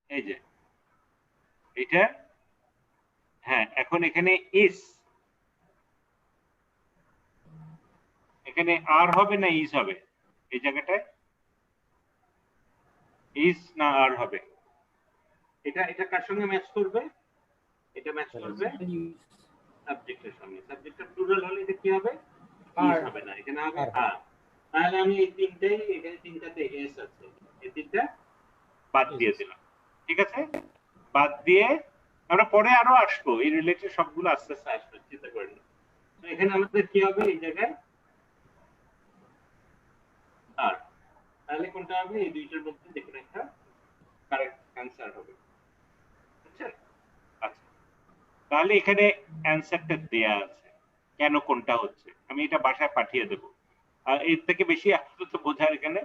এই যে এটা, হ্যাঁ এখন এখানে ইস, এখানে আর হবে না ইজ হবে, এই জায়গাটায় ইজ না আর হবে, এটা এটা কার সঙ্গে ম্যাচ করবে, এটা ম্যাচ করবে সাবজেক্টের সঙ্গে, সাবজেক্টটা প্লুরাল হলে এটা কি হবে, ইজ হবে না, এখানে হবে আর। তাহলে আমি এই তিনটেই, এখানে তিনটাতে এস আছে, এই তিনটা বাদ দিয়ে দিলাম, ঠিক আছে। বাদ দিয়ে আমরা পরে আরো আসবো, এই রিলেটেড সবগুলো আস্তে আস্তে আসবে, চিন্তা করেন না। তো এখানে আমাদের কি হবে এই জায়গায় আর, তাহলে কোনটা হবে, এই দুইটার মধ্যে যে কোনো একটা কারেক্ট অ্যান্সার হবে, বুঝছেন? আচ্ছা, তাহলে এখানে অ্যান্সারটা দেয়া আছে, কেন কোনটা হচ্ছে আমি এটা বাসায় পাঠিয়ে দেবো। আর এর থেকে বেশি আপাতত বোঝার এখানে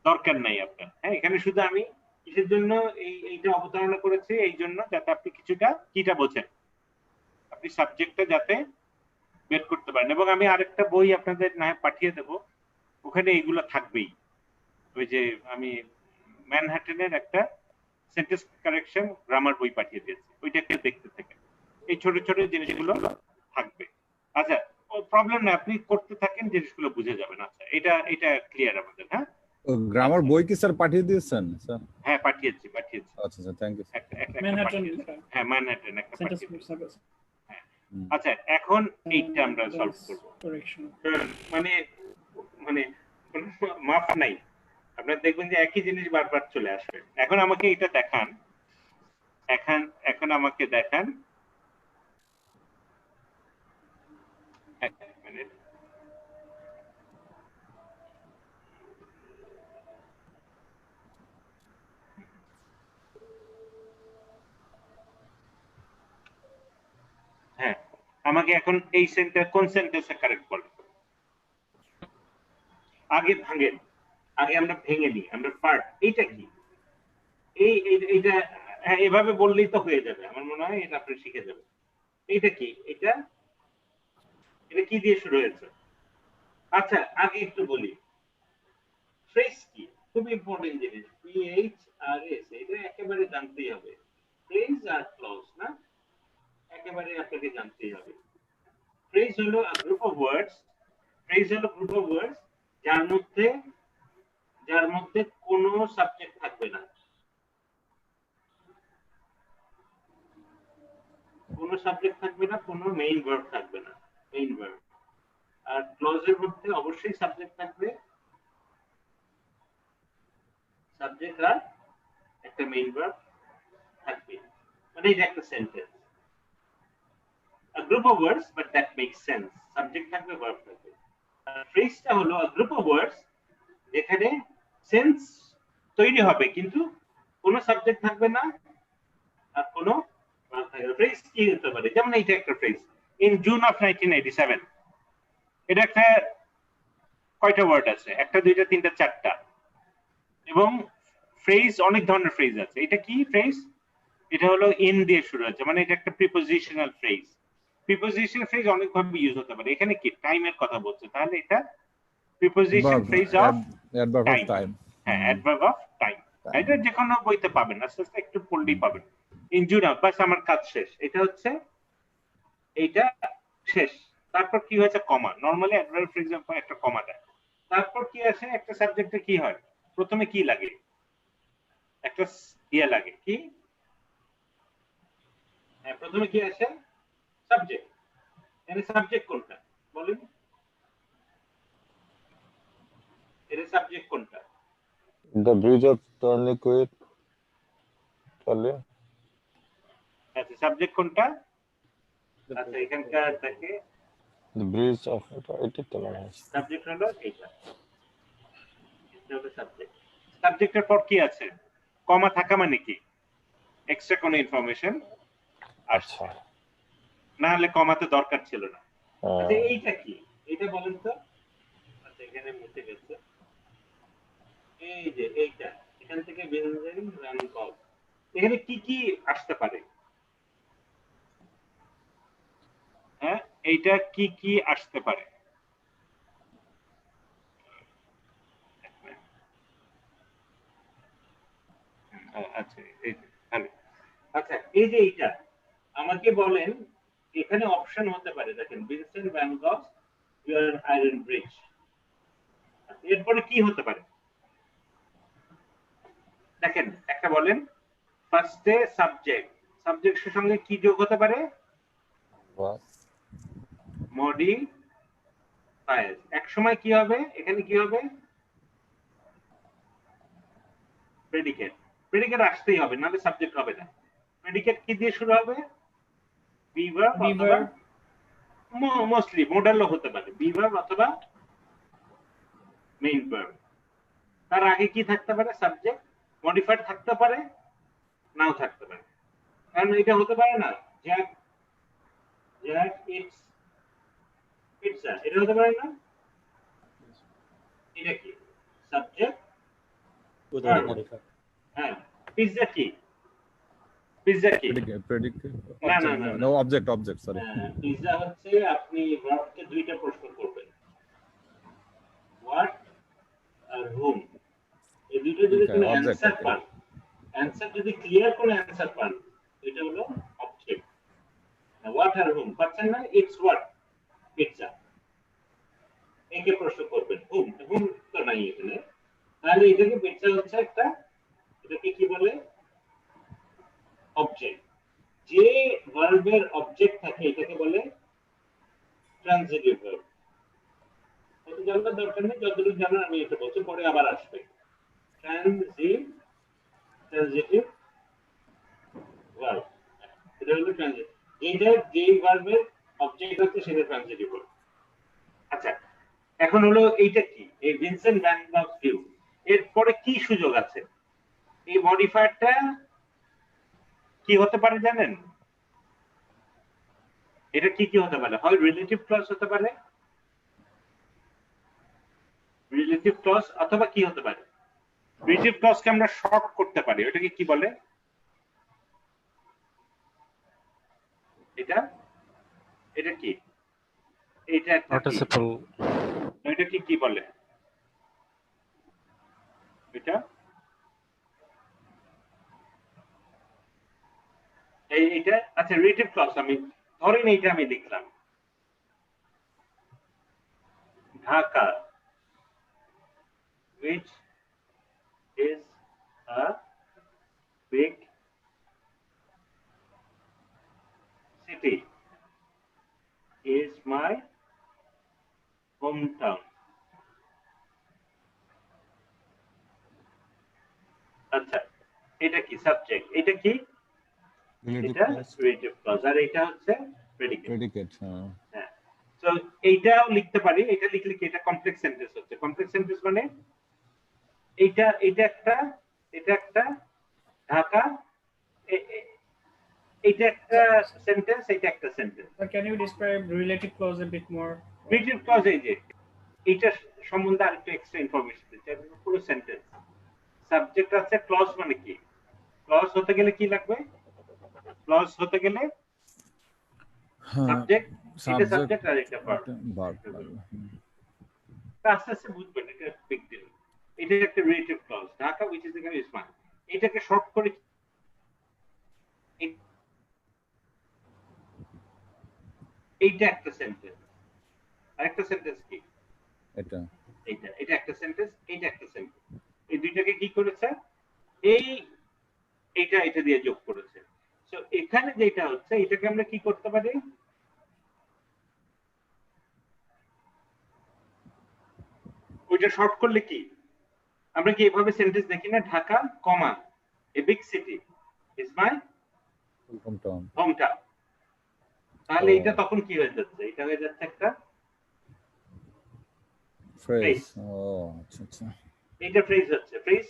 দরকার নাই আপনার। হ্যাঁ, এখানে শুধু আমি কিসের জন্য এইটা অবতারণা করেছি, এই জন্য যাতে আপনি কিছুটা কিটা বোঝেন, আপনি সাবজেক্টটা যাতে বের করতে পারেন। এবং আমি আরেকটা বই আপনাদের না পাঠিয়ে দেবো, ওখানে এইগুলো থাকবেই। ওই যে আমি ম্যানহাটনের একটা সেন্টেন্স কারেকশন গ্রামার বই পাঠিয়ে দিয়েছি, ওইটাকে দেখতে থেকে এই ছোট ছোট জিনিসগুলো থাকবে। আচ্ছা, প্রবলেম না, আপনি করতে থাকেন, জিনিসগুলো বুঝে যাবেন। আচ্ছা, এটা এটা ক্লিয়ার আমাদের। হ্যাঁ, গ্রামার বই কি স্যার পাঠিয়ে দিয়েছেন স্যার? হ্যাঁ পাঠিয়েছি। আচ্ছা স্যার, থ্যাংক ইউ। হ্যাঁ, ম্যানহাটন একটা পাঠিয়েছি। হ্যাঁ, আচ্ছা, এখন এইটা আমরা সলভ করব। মানে মানে মাপ নাই, আপনারা দেখবেন যে একই জিনিস বারবার চলে আসবে। এখন আমাকে এটা দেখান, এখন আমাকে দেখান, এক মিনিট। হ্যাঁ, আমাকে এখন এই সেন্টেন্স কোন সেন্টেন্সে কারেক্ট বলেন। আগে ভাঙেন, আগে আমরা ভেঙে নিই, আমরা পার্ট, এইটা কি, এইটা হ্যাঁ এভাবে বললেই তো হয়ে যাবে, আমার মনে হয় এটা আপনি শিখে যাবেন। এইটা কি, এটা এটা কি দিয়ে শুরু হয়েছে? আচ্ছা, আগে একটু বলি ফ্রেজ কি, খুব ইম্পর্টেন্ট জিনিস, PHRS, এটা একেবারে জানতেই হবে। ফ্রেজ আর ক্লজ না, একেবারে আপনাকে জানতেই হবে। ফ্রেজ হলো গ্রুপ অফ ওয়ার্ডস, ফ্রেজ হলো গ্রুপ অফ ওয়ার্ডস যার মধ্যে কোনো সাবজেক্ট থাকবে না, কোনো সাবজেক্ট থাকবে না, কোনো মেইন ভার্ব থাকবে না, মেইন ভার্ব। আর ক্লজের মধ্যে অবশ্যই সাবজেক্ট থাকবে, সাবজেক্ট আর একটা মেইন ভার্ব থাকবে, মানে এটা একটা sentence. A group of words but that makes sense, subject থাকবে, ভার্ব থাকবে। আর ফ্রেজটা হলো a group of words যেখানে সেন্স তৈরি হবে কিন্তু কোনো সাবজেক্ট থাকবে না আর কোনো ভার্ব থাকবে না। ফ্রেজ কি হতে পারে, যেমন এইটা একটা ফ্রেজ, ইন জুন অফ 1987, এটা একটা কয়টা ওয়ার্ড আছে, একটা দুইটা তিনটা চারটা, এবং ফ্রেজ অনেক ধরনের ফ্রেজ আছে। এটা কি ফ্রেজ, এটা হলো ইন দিয়ে শুরু হচ্ছে, মানে এটা একটা প্রিপোজিশনাল ফ্রেজ। প্রিপোজিশনাল ফ্রেজ অনেক ভাবে ইউজ হতে পারে, এখানে কি টাইমের কথা বলছে, তাহলে এটা প্রিপোজিশন ফ্রেজ অফ টাইম। হ্যাঁ, অ্যাডভার্ব অফ টাইম। এটা যে কোনো বইতে পাবেন, আস্তে আস্তে একটু পড়লেই পাবেন। ইন জুন, বাস আমার কাজ শেষ, এটা হচ্ছে এইটা শেষ। তারপর কি হয়েছে, কমা, নরমালি অ্যাডভার্ব ফ্রেজ এর পর একটা কমা দেয়। তারপর কি আসে, একটা সাবজেক্টে কি হয়, প্রথমে কি লাগে, একটা ইয়ে লাগে, কি প্রথমে কি আসে, সাবজেক্ট। এর সাবজেক্ট কোনটা বলেন, এর সাবজেক্ট কোনটা? The bridge of Torniquet চলে। আচ্ছা, সাবজেক্ট কোনটা? আচ্ছা, এখানকার থাকে The bridge of এটা তো মনে হয় সাবজেক্ট হলো এইটা, এটা হলো সাবজেক্ট। সাবজেক্টের পর কি আছে, কমা থাকা মানে কি, এক্সট্রা কোনো ইনফরমেশন আসছে, না হলে কমাতে দরকার ছিল না। আচ্ছা, এইটা কি, এটা বলেন তো। আচ্ছা, এখানে মুছে গেছে, এই যে এইটা, এখান থেকে বেঞ্জামিন রান কল, এখানে কি কি আসতে পারে, হ্যাঁ এইটা কি কি আসতে পারে? আচ্ছা এই যে, ভালো। আচ্ছা এই যে এইটা আমাকে বলেন এখানে অপশন হতে পারে, দেখেন Vincent van Gauss your iron bridge, এরপরে কি হতে পারে দেখেন একটা বলেন। ফার্স্টে সাবজেক্ট, সাবজেক্টের সঙ্গে কি যোগ হতে পারে? Verb. মডিফায়ার। এক সময় কি হবে, এখানে কি হবে? প্রেডিকেট। প্রেডিকেট আসতেই হবে, নাহলে সাবজেক্ট হবে না। প্রেডিকেট কি দিয়ে শুরু হবে? বি ভার্ব অথবা মোস্টলি মডালও হতে পারে, বি ভার্ব অথবা মেইন ভার্ব। তার আগে কি থাকতে পারে? সাবজেক্ট। মডিফায়ার থাকতে পারে, নাও থাকতে পারে। কারণ এটা হতে পারে না জ্যাক জ্যাক ইটস পিৎজা, এটা হতে পারে না। এটা কি? সাবজেক্ট হ্যাঁ। পিৎজা কি? পিৎজা কি? predicate না, না, না, no object sorry পিৎজা হচ্ছে আপনি ভার্বকে দুইটা প্রশ্ন করবেন, হোয়াট আর হুম। এই দুটো যদি Okay, তুমি object, অ্যানসার okay. পান, অ্যানসার যদি ক্লিয়ার করে অ্যানসার পান, এটা হলো অবজেক্ট। হোয়াট আর হুম পাচ্ছেন না, ইটস হোয়াট পিৎজা, একে প্রশ্ন করবেন। হুম হুম তো নাই এখানে, তাহলে এটাকে পিৎজা হচ্ছে একটা, এটাকে কি বলে? অবজেক্ট। যে ভার্বের অবজেক্ট থাকে এটাকে বলে ট্রানজিটিভ ভার্ব। কত জানার দরকার নেই, যতটুকু জানার আমি এটা বলছি, পরে আবার আসবে। ট্রানজিটিভ ভার্ব, এটা হলো ট্রানজিটিভ। যেটা যেই ভার্বের অবজেক্ট হচ্ছে সেটা ট্রানজিটিভ ভার্ব। আচ্ছা এখন হলো এইটা কি, এই ভিনসেন্ট ভ্যান গস ভিউ, এরপরে কি সুযোগ আছে? এই মডিফায়ারটা কি হতে পারে জানেন? এটা কি কি হতে পারে? হয় রিলেটিভ ক্লজ হতে পারে, রিলেটিভ ক্লজ, অথবা কি হতে পারে? রিলেটিভ ক্লজকে আমরা শর্ট করতে পারি, ওটাকে কি বলে? এটা এটা কি? এটা একটা কি? Participle. এটা কি কি বলে? এটা এইটা আচ্ছা রিলেটিভ ক্লজ। আমি ধরেন এইটা আমি লিখলাম Dhaka, which is a big city, is my hometown. আচ্ছা এটা কি? সাবজেক্ট। এটা কি? relative এটা clause রিলেটিভ ক্লজ, আর এটা হচ্ছে প্রেডিকেট। predicate হ্যাঁ, তো এইটাও লিখতে পারি। এটা লিখলে কি? এটা কমপ্লেক্স সেন্টেন্স হচ্ছে। কমপ্লেক্স সেন্টেন্স মানে এইটা এটা একটা, এটা একটা ঢাকা, এটা একটা সেন্টেন্স, এটা একটা sentence. Sir, can you describe relative clause a bit more? Relative clause এই যে এইটা সম্বন্ধে আরেকটু এক্সট্রা ইনফরমেশন দিচ্ছে, পুরো সেন্টেন্স। সাবজেক্ট আছে, ক্লজ মানে কি? ক্লজ হতে গেলে কি লাগবে? ক্লজ হতে গেলে সাবজেক্ট, এটা সাবজেক্ট আর এটা ভার্ব। আস্তে আস্তে বুঝবেন, এটা বিগ ডিল। এটা একটা relative clause, Dhaka which is এখানে ইজ মাই। এটাকে শর্ট করে এইটা একটা সেন্টেন্স। আরেকটা সেন্টেন্স কি? এটা এটা একটা সেন্টেন্স, এটা একটা সেন্টেন্স। এই দুইটাকে কি করেছে? এটা দিয়ে যোগ করেছে। সো এখানে যেটা হচ্ছে, এটাকে আমরা কি করতে পারি? ওইটা শর্ট করলে কি? আমরা কি এভাবে সেন্টেন্স দেখি না? Dhaka comma a big city is my hometown hometown. তাহলে এটা তখন কি হয়ে যাচ্ছে? এটা হয়ে যাচ্ছে একটা phrase আচ্ছা এটা ফ্রেজ হচ্ছে, ফ্রেজ।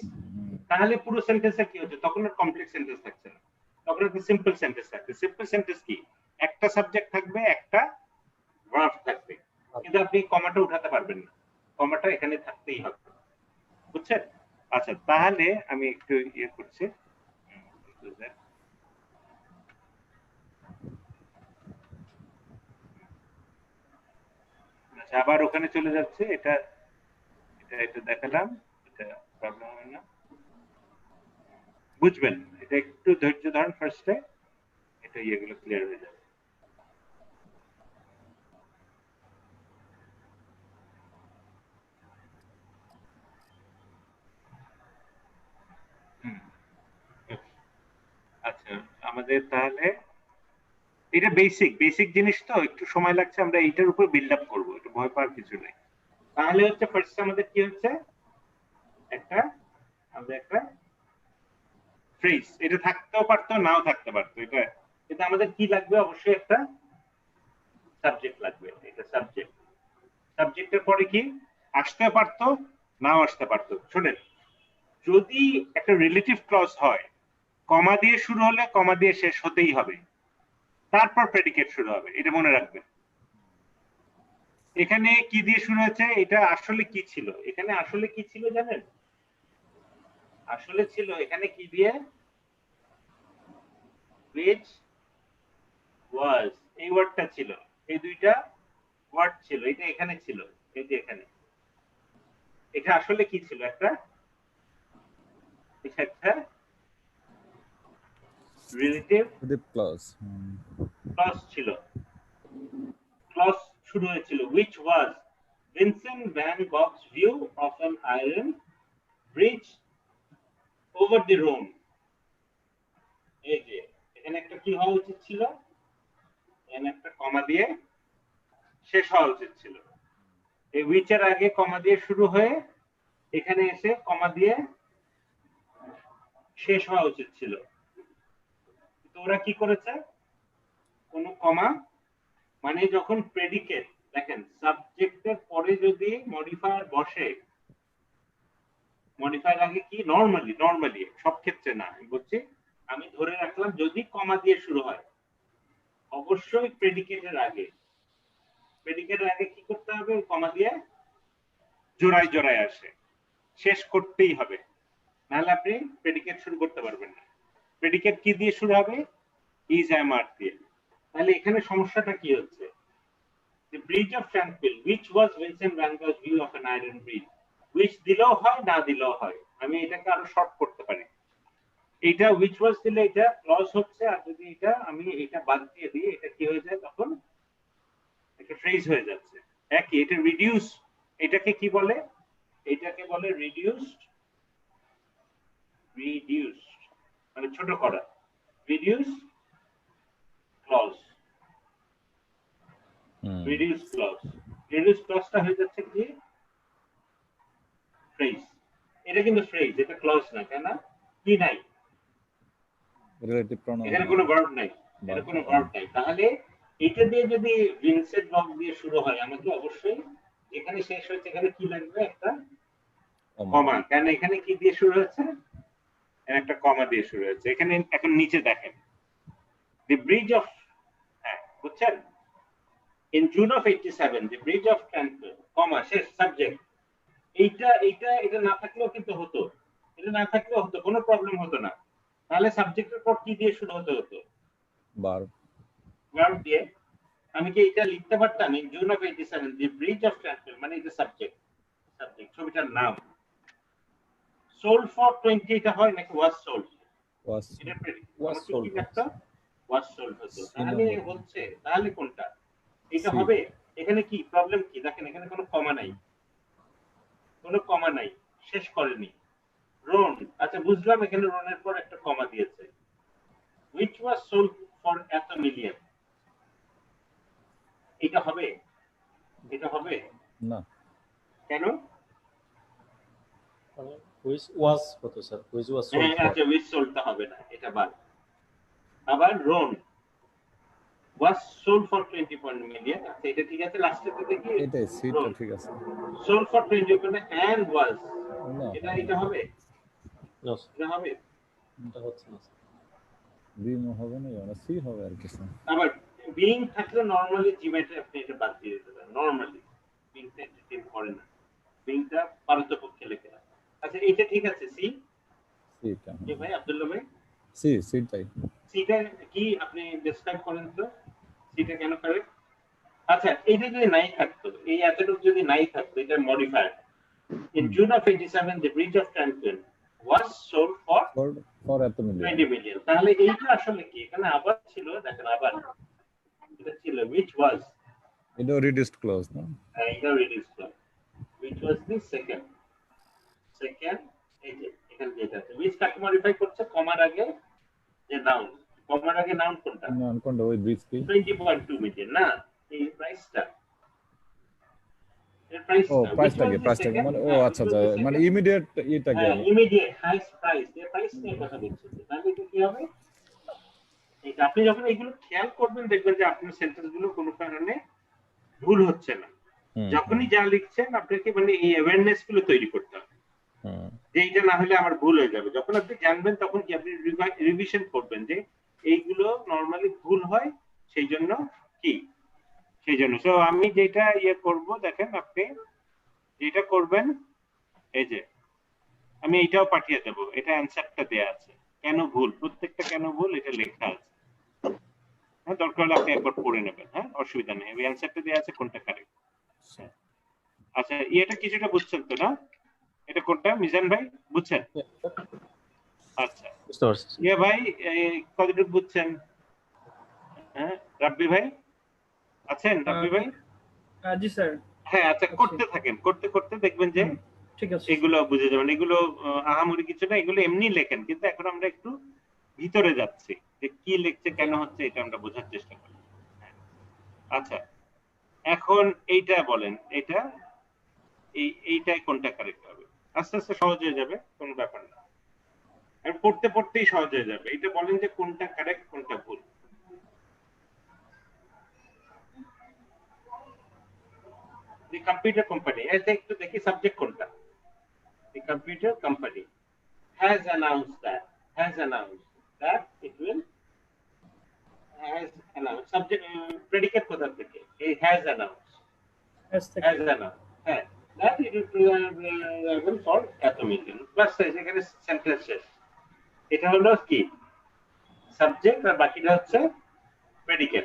তাহলে পুরো সেন্টেন্সে কি হচ্ছে? তখন আর কমপ্লেক্স সেন্টেন্স থাকছে না, তখন একটা সিম্পল সেন্টেন্স থাকছে। সিম্পল সেন্টেন্স কি? একটা সাবজেক্ট থাকবে, একটা ভার্ব থাকবে, কিন্তু আপনি কমাটা উঠাতে পারবেন না, কমাটা এখানে থাকতেই হবে। বুঝছেন? আচ্ছা তাহলে আমি একটু ইয়ে করছি, আচ্ছা আবার ওখানে চলে যাচ্ছে। এটা এটা এটা দেখালাম, এটা প্রবলেম হয় না। বুঝবেন, এটা একটু ধৈর্য ধরেন ফার্স্টে, এটা এগুলো ক্লিয়ার হয়ে যাবে। আচ্ছা, আমাদের তাহলে এটা বেসিক জিনিস তো, একটু সময় লাগছে, আমরা এইটার উপর বিল্ড আপ করবো, একটু ভয় পাওয়ার কিছু নেই। তাহলে হচ্ছে ফার্স্ট আমাদের কি হচ্ছে, আমাদের একটা ফ্রেজ, এটা থাকতেও পারতো নাও থাকতে পারতো, এটা কিন্তু আমাদের কি লাগবে, অবশ্যই একটা সাবজেক্ট লাগবে। এটা সাবজেক্টের পরে কি আসতেও পারতো নাও আসতে পারতো। শুনেন, যদি একটা রিলেটিভ ক্লজ হয়, কমা দিয়ে শুরু হলে কমা দিয়ে শেষ হতেই হবে, তারপর প্রেডিকেট শুরু হবে, এটা মনে রাখবেন। এখানে কি দিয়ে শুরু হয়েছে, এটা আসলে কি ছিল, এখানে আসলে কি ছিল জানেন, আসলে ছিল এখানে কি দিয়ে, which was, এই ওয়ার্ডটা ছিল, এই দুইটা ওয়ার্ড ছিল, এটা এখানে ছিল, এই যে এখানে, এটা আসলে কি ছিল, একটা রিলেটিভ ক্লজ ক্লজ ছিল, ক্লজ শুরু হয়েছিল, which was Vincent van Gogh's view of an iron bridge over the Rhone। এই যে এখানে একটা কি হওয়া উচিত ছিল, এখানে একটা কমা দিয়ে শেষ হওয়া উচিত ছিল, এই which এর আগে কমা দিয়ে শুরু হয়ে এখানে এসে কমা দিয়ে শেষ হওয়া উচিত ছিল। তো ওরা কি করেছে, কোন কমা, মানে যখন প্রেডিকেট, দেখেন সাবজেক্টের পরে যদি মডিফায়ার বসে, মডিফায়ার আগে কি নরমালি সব ক্ষেত্রে না, আমি বলছি, আমি ধরে রাখলাম যদি কমা দিয়ে শুরু হয়, অবশ্যই প্রেডিকেটের আগে কি করতে হবে, কমা দিয়ে জোড়ায় আসে, শেষ করতেই হবে, নাহলে আপনি প্রেডিকেট শুরু করতে পারবেন না। প্রেডিকেট কি দিয়ে শুরু হবে, ইজ এম আর দিয়ে। তাহলে এখানে সমস্যাটা কি হচ্ছে, the bridge of Tranquil, which was Vincent van Gogh's view of an iron bridge, which দিলেও হয় না দিলেও হয়, আমি এটাকে আরো শর্ট করতে পারি, এটা which was দিলে এটা ক্লজ হচ্ছে, আর যদি এটা আমি এটা বাদ দিয়ে দিই, এটা কি হয়ে যায়, তখন একটা ফ্রেজ হয়ে যাচ্ছে। একই, এটা রিডিউস, এটাকে কি বলে, এটাকে বলে রিডিউসড, মানে ছোট করা, রিডিউস ক্লজ, রিডিউস ক্লজটা হয়ে যাচ্ছে কি ফ্রেজ। এটা কিন্তু ফ্রেজ, এটা ক্লজ না, কেন কি নাই, রিলেটিভ প্রোনাউন, এখানে কোনো ভার্ব নাই, তাহলে এটা দিয়ে যদি ভিনসেন্ট ভগ দিয়ে শুরু হয়, আমাকে অবশ্যই এখানে শেষ হয়েছে, এখানে কি লাগবে, একটা কমা, কেন এখানে কি দিয়ে শুরু হয়েছে, একটা কমা দিয়ে শুরু হয়েছে। এখানে এখন নিচে দেখেন, দি ব্রিজ অফ, হ্যাঁ বুঝছেন, in June of 87 the bridge of Tranquil, কমা শেষ সাবজেক্ট, এটা না থাকলেও কিন্তু হতো, এটা না থাকলেও হতো, কোনো প্রবলেম হতো না। তাহলে সাবজেক্টের পর কি দিয়ে শুরু হতো, ভার্ব দিয়ে। আমি কি এটা লিখতে পারতাম, in June of 87 the bridge of Tranquil, মানে এটা সাবজেক্ট, ছবিটার নাম। sold for 20 এটা হয় নাকি was sold, এটা was sold হতো, তাহলে হচ্ছে, তাহলে কোনটা, এটা হবে। এখানে কি প্রবলেম কি, দেখেন এখানে কোনো কমা নাই, শেষ করেনি। রোন, আচ্ছা বুঝলাম, এখানে রোনের পর একটা কমা দিয়েছে, which was sold for এত মিলিয়ন, এটা হবে না, কেন, which was হতো sir, which was sold for, আচ্ছা which sold টা হবে না, এটা বাদ। আবার রোন was sold for 20 million, আচ্ছা এটা ঠিক আছে, লাস্টেতে দেখি এটাই সিটা ঠিক আছে, sold for 20 million and was, এটা হবে, no এটা হবে, এটা হচ্ছে না, বি হবে না, এটা সি হবে আর কিছু। আবার বিং থাকলে নরমালি জিমেটে আপনি এটা বাদ দিয়ে দিতে পারেন, নরমালি বিংটা এন্টারটেইন করে না, বিংটা পারতপক্ষে লেখে না। আচ্ছা এটা ঠিক আছে, সিটা, কি ভাই আব্দুল্লাহ ভাই, সিটাই, সিটা কি আপনি ডেসক্রাইব করেন তো, সিটা কেন করে। আচ্ছা এটা যদি নাই থাকতো, এই এতটুকু যদি নাই থাকতো, এটা modifier, in June of 87 the bridge of Tranquil was sold for for এত মিলিয়ন 20 মিলিয়ন। তাহলে এইটা আসলে কি? এখানে আবার ছিল, দেখেন আবার এটা ছিল which was, এটা রিডিউসড ক্লজ না এটা reduced clause, which was the second এই যে এখানে যেটা আছে which কাকে মডিফাই করছে কমার আগে যে নাউন, কমার আগে নাউন কোনটা? না কোনটা ওই ব্রিজ কি 20.2 মিলিয়ন না, এই প্রাইসটা এর ও প্রাইসটাকে মানে ও আচ্ছা আচ্ছা মানে ইমিডিয়েট এটাকে ইমিডিয়েট হাইস্ট প্রাইস, এর প্রাইস নিয়ে কথা বলছি। তাহলে এটা কি হবে? এটা আপনি যখন এগুলো খেয়াল করবেন দেখবেন যে আপনার সেন্টেন্স গুলো কোনো কারণে ভুল হচ্ছে না। যখনই যা লিখছেন আপনাকে মানে এই অ্যাওয়ারনেস গুলো তৈরি করতে হবে যে এইটা না হলে আমার ভুল হয়ে যাবে। যখন আপনি জানবেন তখন কি আপনি রিভিশন করবেন যে এইগুলো নরমালি ভুল হয়, সেই জন্য কি সেই জন্য। সো আমি যেটা করব, দেখেন আপনি যেটা করবেন এই যে আমি এইটাও পাঠিয়ে দেব, এটা অ্যানসারটা দেয়া আছে কেন ভুল, প্রত্যেকটা কেন ভুল এটা লেখা আছে। হ্যাঁ, দরকার হলে আপনি একবার পড়ে নেবেন, হ্যাঁ অসুবিধা নেই, ওই অ্যানসারটা দেয়া আছে কোনটা কারেক্ট। আচ্ছা এটা কিছুটা বুঝছেন তো না? এটা কোনটা মিজান ভাই বুঝছেন? আচ্ছা বুঝতে পারছি। ভাই কতটুকু বুঝছেন? হ্যাঁ রাব্বি ভাই আছেন? রাব্বি ভাই জি স্যার। হ্যাঁ আচ্ছা করতে থাকেন, করতে করতে দেখবেন যে ঠিক আছে, এগুলো বুঝে যাবেন। এগুলো আহামরি কিছু না, এগুলো এমনি লেখেন, কিন্তু এখন আমরা একটু ভিতরে যাচ্ছি যে কি লিখছে কেন হচ্ছে এটা আমরা বোঝার চেষ্টা করি। আচ্ছা এখন এইটা বলেন, এটা এইটাই কোনটা কারেক্ট হবে? আস্তে আস্তে সহজ হয়ে যাবে, কোনো ব্যাপার না, আর পড়তে পড়তেই সহজ হয়ে যাবে। এটা বলেন যে কোনটা কারেক্ট কোনটা ভুল। The computer company, ऐसे एक तो देखिए subject कोनটা? The computer company has announced that it will subject predicate কোথা থেকে? It has announced হ্যাঁ that it will for এত মিলিয়ন প্লাস এখানে সেন্টেন্স শেষ। এটা হলো কি সাবজেক্ট আর বাকিটা হচ্ছে প্রেডিকেট।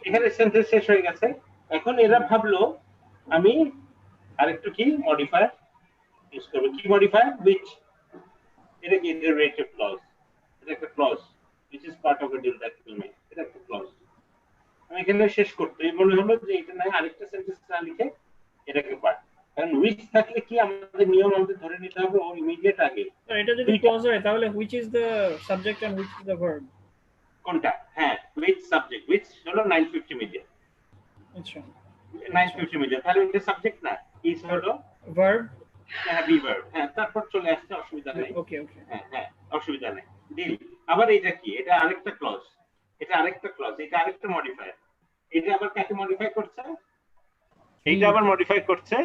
এখানে সেন্টেন্স শেষ হয়ে গেছে। এখন এরা ভাবলো আমি আরেকটু কি মডিফায়ার ইউজ করব। কি মডিফায়ার? which, এটা কি ডেরিভেটিভ ক্লজ, এটা একটা clause which is part of a deal that will make, এটা একটা ক্লজ। আমি এখানে শেষ করতে মনে হলো যে এটা না আরেকটা সেন্টেন্স না লিখে এটাকে পার্ট, কারণ which থাকলে কি আমাদের নিয়ম আমাদের ধরে নিতে হবে ও ইমিডিয়েট আগে। তো এটা যদি ক্লজ হয় তাহলে which is the subject and which is the verb? কোনটা? হ্যাঁ which subject, which হলো 950 মিলিয়ন, আচ্ছা 950 মিলিয়ন, তাহলে এটা সাবজেক্ট না, is হলো verb। হ্যাঁ বি ভার্ব, হ্যাঁ তারপর চলে আসছে, অসুবিধা নেই। ওকে ওকে হ্যাঁ হ্যাঁ অসুবিধা নেই। ডিল। আবার এটা কি? এটা আরেকটা ক্লজ, এটা আরেকটা ক্লজ, এটা আরেকটা মডিফায়ার। এটা আবার কাকে মডিফাই করছে? এইটা আবার মডিফাই করছে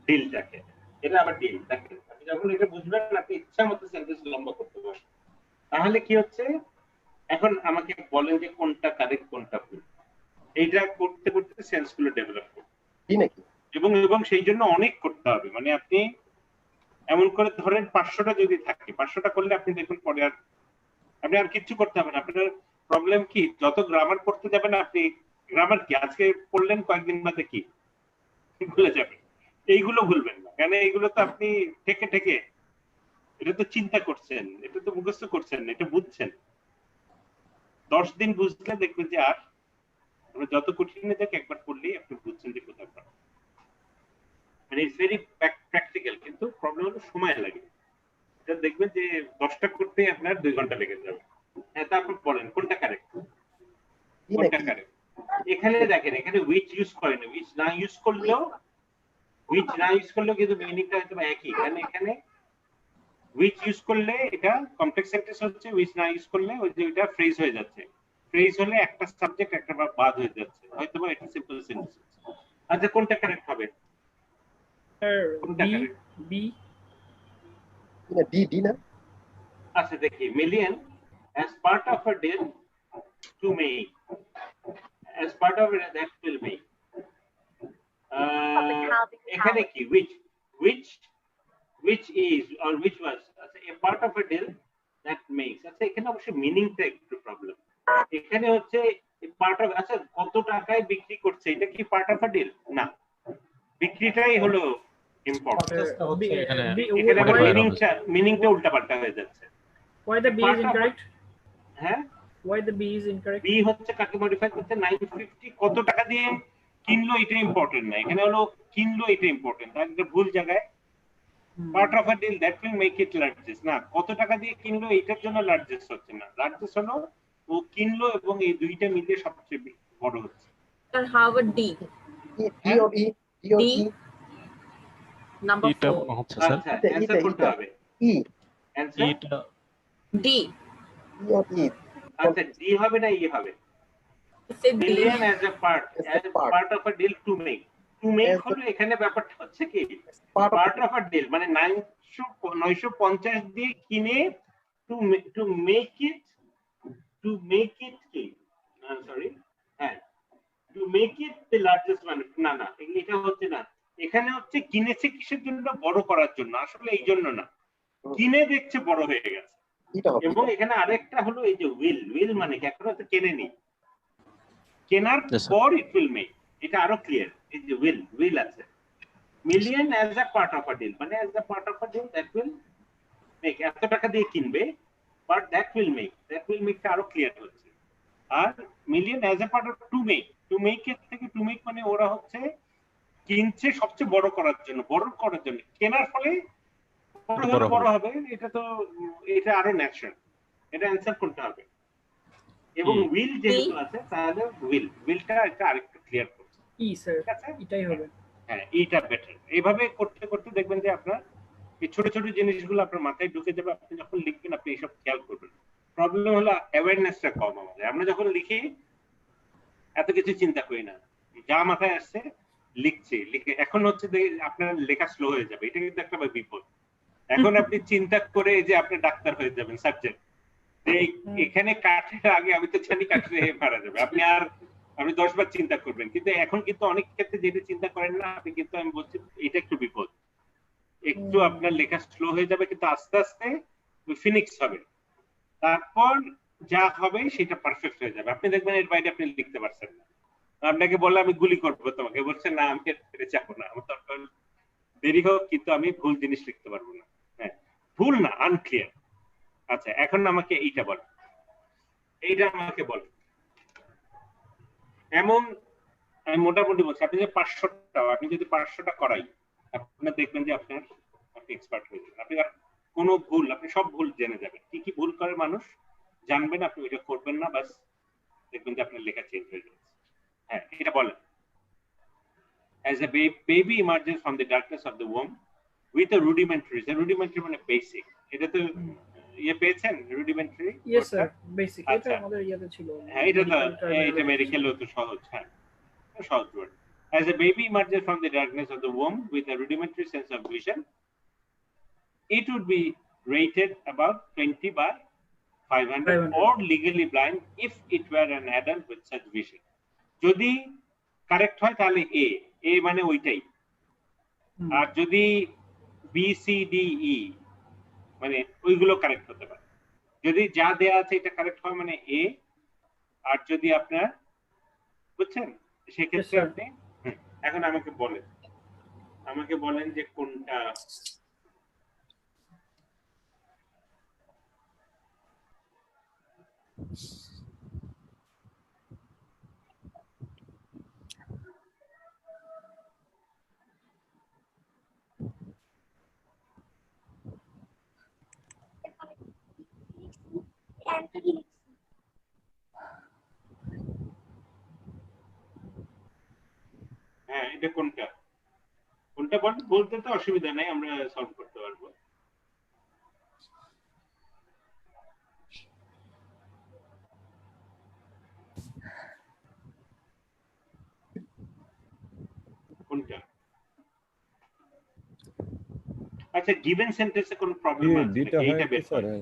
ডিলটাকে। এটা আবার ডিল। দেখেন আপনি যখন এটা বুঝবেন আপনি ইচ্ছা মতো সেন্টেন্স লম্বা করতে পারবেন। তাহলে কি হচ্ছে, এখন আমাকে বলেন যে কোনটা কারেক্ট কোনটা ভুল। এইটা করতে করতে সেন্স গুলো ডেভেলপ করতে নাকি, এবং সেই জন্য অনেক করতে হবে। মানে আপনি এমন করে ধরেন 500টা যদি থাকে, 500টা করলে আপনি দেখুন পরে আর আপনি আর কিছু করতে হবে না। আপনার প্রবলেম কি, যত গ্রামার পড়তে যাবেন আপনি গ্রামার কি আজকে পড়লেন কয়েকদিন বাদে কি ভুলে যাবেন, এইগুলো ভুলবেন না। কেন এইগুলো তো আপনি ঠেকে ঠেকে এটা তো চিন্তা করছেন, এটা তো মুখস্থ করছেন, এটা বুঝছেন। 10 দিন বুঝলে দেখবেন যে আর যত কঠিন যাক একবার পড়লেই আপনি বুঝছেন যে কোথায় পাবেন। মানে ইটস ভেরি প্র্যাকটিক্যাল, কিন্তু প্রবলেম হলো সময় লাগে। এটা দেখবেন যে 10টা করতে আপনার 2 ঘন্টা লেগে যাবে। হ্যাঁ তারপর বলেন কোনটা কারেক্ট কোনটা কারেক্ট। এখানে দেখেন এখানে which ইউজ করেন, which না ইউজ করলেও কিন্তু মিনিংটা হয়তো একই। এখানে which ইউজ করলে এটা কমপ্লেক্স সেন্টেন্স হচ্ছে, which না ইউজ করলে ওই যে এটা ফ্রেজ হয়ে যাচ্ছে। ফ্রেজ হলে একটা সাবজেক্ট একটা ভার্ব বাদ হয়ে যাচ্ছে, হয়তো বা এটা সিম্পল সেন্টেন্স। আচ্ছা কোনটা কারেক্ট হবে? বি ডি না। আচ্ছা দেখি million as part of a deal to make, as part of it that will make, এখানে কি which is or which was a part of a deal that makes। আচ্ছা এখানে অবশ্যই মিনিংটা একটু প্রবলেম। এখানে হচ্ছে পার্ট অফ, আচ্ছা কত টাকায় বিক্রি করছে এটা কি পার্ট অফ আ ডিল? না, বিক্রিটাই হলো ইম্পর্টেন্ট। এখানে মিনিংটা উল্টাপাল্টা হয়ে যাচ্ছে। Why the B is Part of- incorrect? হ্যাঁ Why the B is incorrect? B হচ্ছে কাকে মডিফাই করতে 950 কত টাকা দিয়ে কিনলো এটা ইম্পর্টেন্ট না, এখানে হলো কিনলো এটা ইম্পর্টেন্ট, তার একটা ভুল জায়গায় part of a deal that will make it largest, না কত টাকা দিয়ে কিনলো এটার জন্য লার্জেস্ট হচ্ছে না, লার্জেস্ট হলো ও কিনলো এবং এই দুইটা মিলে সবচেয়ে বড় হচ্ছে। Sir, how about D? D or E? D or D. E? Number এটা 4. হচ্ছে স্যার আচ্ছা এটা, অ্যানসার এটা, করতে এটা। হবে, E. অ্যানসার এটা D. E or E? আচ্ছা ডি হবে না ই হবে। You said D. Million as a part, As a as part. Part of a deal to make, to make As a- হলো এখানে ব্যাপারটা হচ্ছে কি Part of part of a deal মানে 950 দিয়ে কিনে টু মেক ইট কি সরি হ্যাঁ to make it the largest মানে না না এটা হচ্ছে না, এখানে হচ্ছে কিনেছে কিসের জন্য বড় করার জন্য, আসলে এই জন্য না, কিনে দেখছে বড় হয়ে গেছে। এটা হবে। এবং এখানে আরেকটা হলো এই যে উইল মানে কি এখন তো কেনেনি, কেনার Yes, sir. পর ইট উইল মেক, এটা আরো ক্লিয়ার, এই যে উইল আছে million as a part of a deal মানে as a part of a deal that will make, এত টাকা দিয়ে কিনবে বাট দ্যাট উইল মেকটা আরো ক্লিয়ার হচ্ছে। আর million as a part of to make এর থেকে টু মেক মানে ওরা হচ্ছে কিনছে সবচেয়ে বড় করার জন্য, কেনার ফলে বড় হবে, এটা তো এটা আরো ন্যাচারাল, এটা অ্যানসার করতে হবে। এবং উইল যেহেতু আছে তাহলে উইলটা এটা আরেকটু ক্লিয়ার করছে, E, sir. ঠিক আছে? এটাই হবে। হ্যাঁ এইটা বেটার, এইভাবে করতে করতে দেখবেন যে আপনার এই ছোট ছোট জিনিসগুলো আপনার মাথায় ঢুকে যাবে, আপনি যখন লিখবেন আপনি এইসব খেয়াল করবেন। প্রবলেম হলো অ্যাওয়ারনেসটা কম আমাদের, আমরা যখন লিখি এত কিছু চিন্তা করি না, যা মাথায় আসছে লিখে এখন হচ্ছে যে আপনার লেখা স্লো হয়ে যাবে, এটা কিন্তু একটা বিপদ। এখন আপনি চিন্তা করে যে আপনি ডাক্তার হয়ে যাবেন সার্জন, যে এখানে কাটলে আগে আমি তো জানি কাটলে মারা যাবে, আপনি 10 বার চিন্তা করবেন, কিন্তু এখন কিন্তু অনেক ক্ষেত্রে যেটা চিন্তা করেন না আপনি, কিন্তু আমি বলছি এটা একটু বিপদ, একটু আপনার লেখা স্লো হয়ে যাবে, কিন্তু আস্তে আস্তে ফিনিক্স হবে, তারপর যা হবে সেটা পারফেক্ট হয়ে যাবে, আপনি দেখবেন এর বাইরে আপনি লিখতে পারছেন না, আপনাকে বললে আমি গুলি করবো তোমাকে, বলছেন না আমি ফিরে যাবো না, আমার দরকার দেরি হোক কিন্তু আমি ভুল জিনিস লিখতে পারবো না, হ্যাঁ ভুল না আনক্লিয়ার। আচ্ছা এখন আমাকে এইটা বল, এমন আমি মোটামুটি বলছি, আপনি যে 500টা করাই আপনি দেখবেন যে আপনি এক্সপার্ট হয়ে যাবেন, আপনি আর কোনো ভুল, আপনি সব ভুল জেনে যাবেন, কি কি ভুল করে মানুষ জানবেন, আপনি ওইটা করবেন না, বাস দেখবেন যে আপনার লেখা চেঞ্জ হয়ে যাচ্ছে। হ্যাঁ এটা বলেন, as a baby emerges from the darkness of the womb with a rudimentary মানে বেসিক, এটা তো ইয়ে পেয়েছেন রুডিমেন্টারি? Yes, sir. Basic. এটা আচ্ছা। আমাদের ইয়াতে ছিল। হ্যাঁ এটা Medical মেডিকেলও তো সহজ, হ্যাঁ সহজ word. As a baby emerges from the darkness of the womb with a rudimentary sense of vision, it would be rated about 20/500 or legally blind if it were an adult with such vision. যদি correct হয় তাহলে এ মানে ওইটাই, আর যদি B C D E মানে ওইগুলো correct হতে পারে, যদি যা দেয়া আছে এটা কারেক্ট হয় মানে এ, আর যদি আপনার বুঝছেন সেক্ষেত্রে Yes, sir. আপনি এখন আমাকে বলেন যে কোনটা হ্যাঁ এটা কোনটা বলতে তো অসুবিধা নাই, আমরা সলভ করতে পারবো। কোনটা? আচ্ছা গিভেন সেন্টেন্সে কোনো প্রবলেম আছে ডিটা নাকি হয় এইটা বের স্যার, করেন,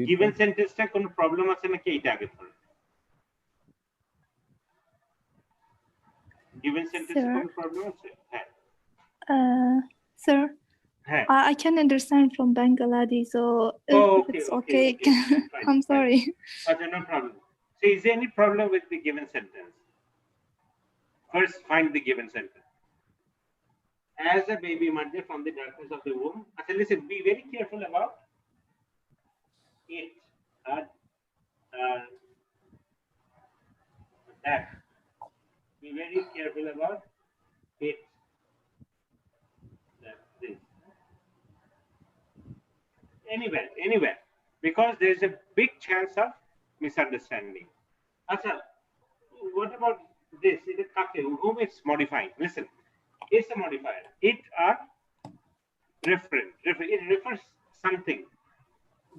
গিভেন সেন্টেন্সটা কোনো প্রবলেম আছে নাকি এইটা আগে ধরেন, গিভেন সেন্টেন্সে কোনো প্রবলেম আছে? হ্যাঁ Sir, হ্যাঁ I can understand from Bengali, so if okay, it's okay, okay, fine, I'm fine. sorry. Okay, no problem. So is there any problem with the given sentence? First, find the given sentence. As a baby emerges from the darkness of the womb. Okay, listen, be very careful about it. that. Be very careful about it. This. Anywhere, because there is a big chance of misunderstanding. Achha, what about this? Whom it's modifying? Listen, it's a modifier. It are referent. It refers something.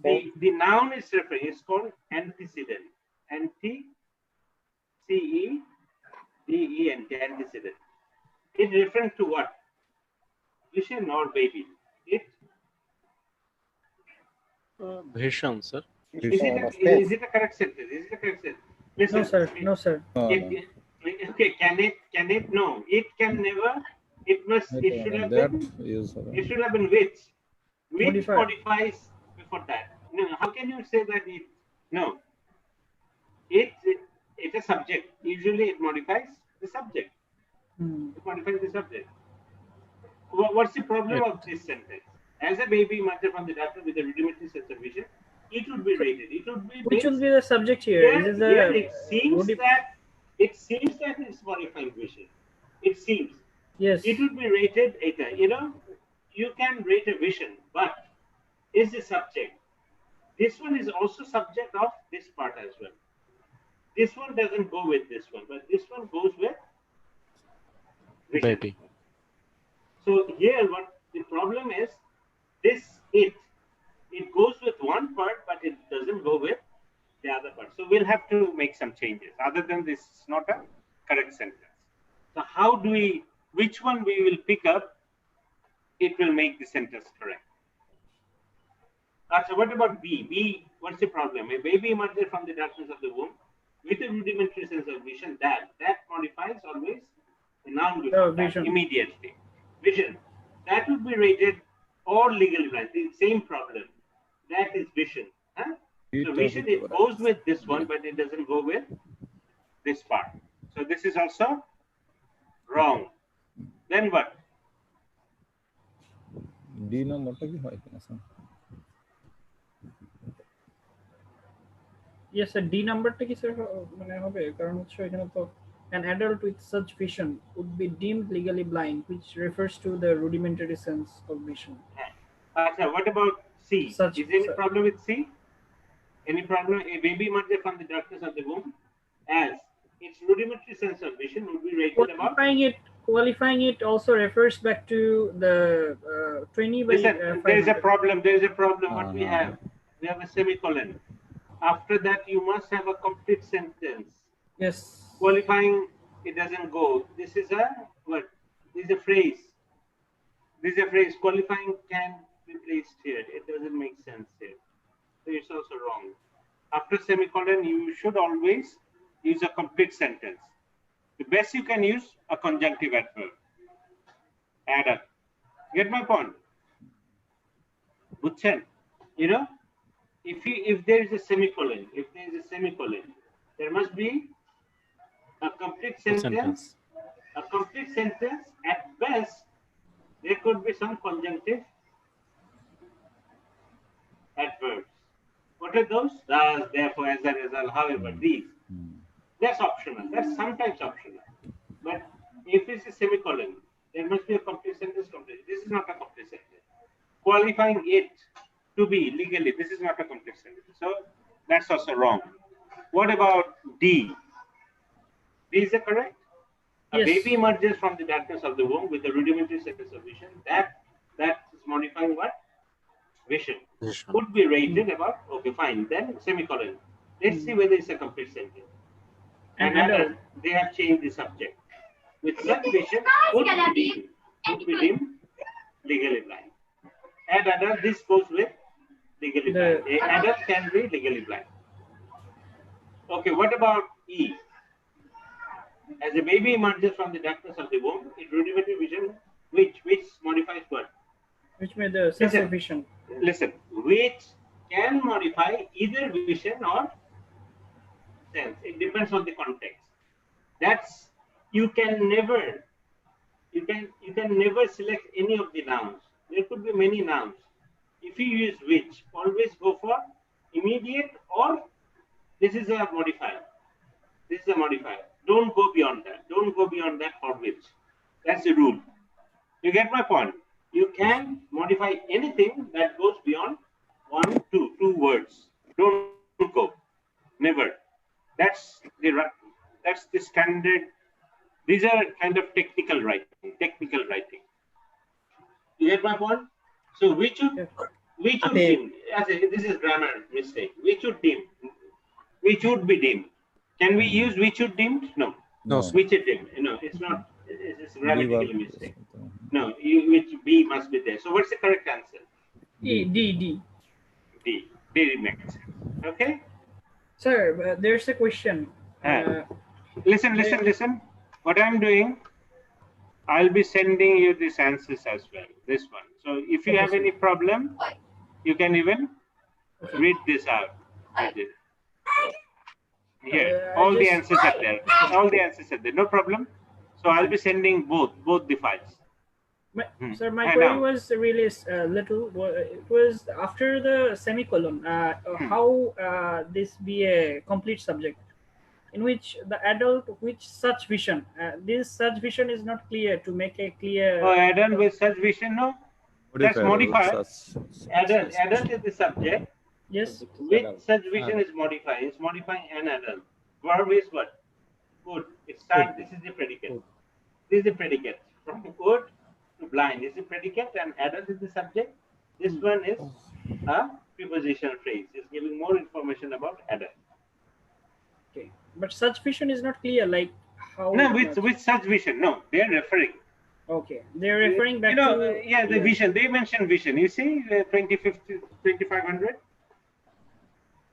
The noun is referring. It's called antecedent. Antecedent. Antecedent. It refers to what? Vision or baby? It. Vision, sir. Is it a correct sentence? Is it a correct sentence? Listen, No, sir. No, sir. Okay, can it? No, it can never. It must. It should have that been. use It should have been which? Which Modifier. modifies before that? No, how can you say that it? No. It's a subject. Usually, it modifies the subject. It modifies the subject. What's the problem of this sentence? As a baby emerged from the doctor with a rudimentary sense of vision, it would be rated. It would be. Which will be the subject here? Here, Is here the it seems that it's modifying vision. It seems. yes. It would be rated. You can rate a vision, but is the subject. This one is also subject of this part as well. This one doesn't go with this one, but this one goes with vision. Baby. So here, what the problem is, it goes with one part, but it doesn't go with the other part. So we'll have to make some changes. Other than this, it's not a correct sentence. So how do we? Which one we will pick up? It will make the sentence correct. So what about B? B, what's the problem? A baby emerges from the darkness of the womb with a rudimentary sense of vision. That modifies always the noun before that, vision. immediately. Vision. That would be rated or legally blind. The same problem. That is vision. Huh? So vision, it goes with this one, but it doesn't go with this part. So this is also wrong. Then what? D নম্বরটা কি হয় কিনা sir? Yes, sir. D নাম্বারটা কি sir মানে হবে কারণ হচ্ছে এখানে তো an adult with such vision would be deemed legally blind, which refers to the rudimentary sense of vision. What about C? Such, is there any sir. problem with C? Any problem? A baby emerges from the darkness of the womb as its rudimentary sense of vision would be rated about. Qualifying it also refers back to the 20 by Listen, there is a 500. problem. There is a problem. What we have? We have a semicolon. After that, you must have a complete sentence. Yes. Qualifying, it doesn't go. This is a what? This is a phrase. This is a phrase. Qualifying can be placed here. It doesn't make sense here. So it's also wrong. After semicolon, you should always use a complete sentence. The best you can use a conjunctive adverb. Add up. Get my point? Buchen, if there is a semicolon, there must be a complete sentence. A complete sentence. At best, there could be some conjunctive adverbs. What are those? Thus, therefore, as a result, however, these. That's optional. That's sometimes optional. But if it's a semicolon, there must be a complete sentence. This is not a complete sentence. Qualifying it to be legally, this is not a complete sentence. So that's also wrong. What about D? D is it correct? A Yes. baby emerges from the darkness of the womb with a rudimentary sense of vision. That is modifying what? Vision. Could be rated about, okay, fine. Then semicolon. Let's see whether it's a complete sentence. And adult, they have changed the subject. With such vision, could be deemed legally blind. And adult, this goes with legally blind. Adult can be legally blind. Okay, what about E? As a baby emerges from the darkness of the womb, it rudimentary vision, which modifies what? Which made the sense of vision. Listen, which can modify either vision or sense. It depends on the context. That's you can never select any of the nouns. There could be many nouns. If you use which, always go for immediate, or this is a modifier. This is a modifier. Don't go beyond that. Don't go beyond that for which. That's the rule. You get my point? You can modify anything that goes beyond two words. Don't go. Never. That's the standard. These are kind of technical writing. You get my point? So we should dim. This is grammar mistake. We should dim. We should be dim. Can we use we should dimmed? No. No, sir. Which is dim. No, it's not. It's a grammatical mistake. No, which B must be there. So what's the correct answer? D. D makes sense. Okay. Sir, there's a question. Listen. What I'm doing, I'll be sending you these answers as well. This one. So if you have any problem, you can even read this out. Here, all the answers are there. All the answers are there. No problem. So I'll be sending both the files. Sir, my query was really little. It was after the semicolon. How this be a complete subject, in which the adult with such vision. This such vision is not clear to make a clear. Oh, adult with such vision, no. That's modifier. Such- Adult is the subject. Yes. With such vision is modifying. It's modifying an adult. Verb is what? Would. It starts. This is the predicate. This is the predicate. From would to blind is the predicate, and adult is the subject. This one is a prepositional phrase. It's giving more information about adult. Okay. But such vision is not clear. Like how? No, with such vision. No, they are referring. Okay. They're referring back You know, to. yeah, the vision. They mentioned vision. You see, 2500.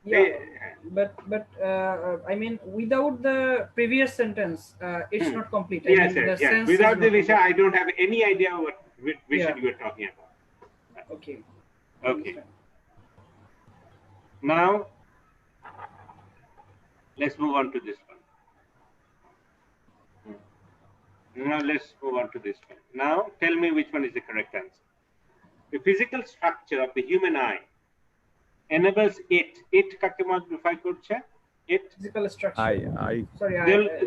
Yeah, but I mean, without the previous sentence, it's not complete. I Yes, mean, yes, the yes. sense Without is the not vision, I don't have any idea what vision Yeah. you are talking about. complete. Okay. Okay. Now, let's move on to this one. Now, let's move on to this one. Now, tell me which one is the correct answer. The physical structure of the human eye enables it কাকে modify করছে? It. Physical structure. I. Sorry,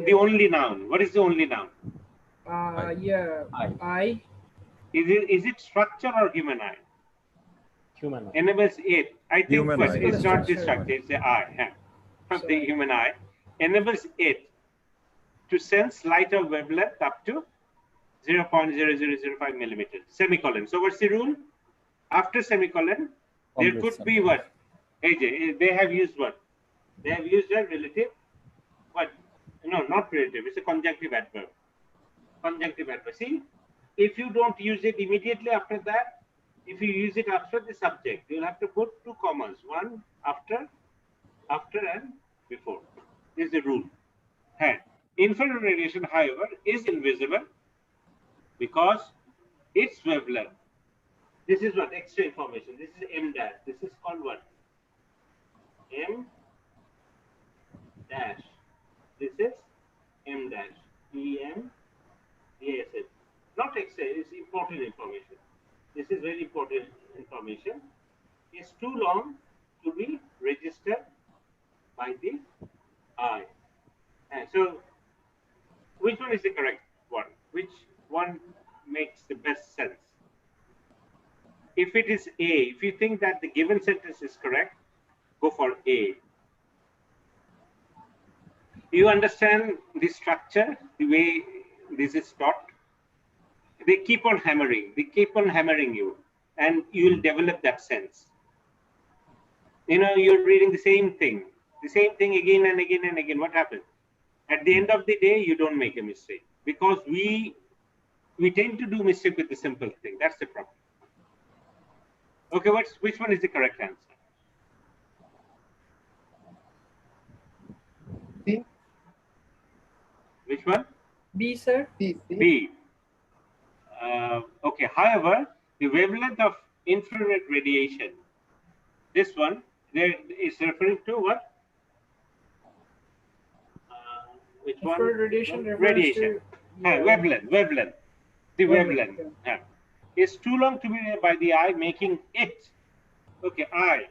The only noun. What is the only noun? yeah, I. Is it structure or human eye? Human. Enables it. I think Human first, eye. it's not the Structure. structure, it's the eye. Yeah. From the Sorry. human eye. Enables it to sense light of wavelength up to 0.0005 millimeters. Semicolon. So what's the rule? After semicolon, there Complete could be what? AJ, they have used what? They have used a relative. What? No, not relative. It's a conjunctive adverb. Conjunctive adverb. See, if you don't use it immediately after that, if you use it after the subject, you'll have to put two commas. One after and before. This is the rule. And infrared radiation, however, is invisible because its wavelength. This is what? Extra information. This is M dash. This is called what? M dash. This is M dash. EM. Yes, not extra. It's important information. This is very important information. It's too long to be registered by the eye. And so, which one is the correct one? Which one makes the best sense? If it is A, if you think that the given sentence is correct, go for A. You understand the structure, the way this is taught? They keep on hammering. They keep on hammering you, and you will develop that sense. You know, you're reading the same thing again and again and again. What happens? At the end of the day, you don't make a mistake because we tend to do mistake with the simple thing. That's the problem. Okay, which one is the correct answer? C. Which one? B, sir. C. B. Okay. However, the wavelength of infrared radiation, this one, there is referring to what? Which one? Infrared radiation refers Radiation. to Wavelength. The wavelength. yeah. Is too long to be read by the eye, making it. Okay, eye.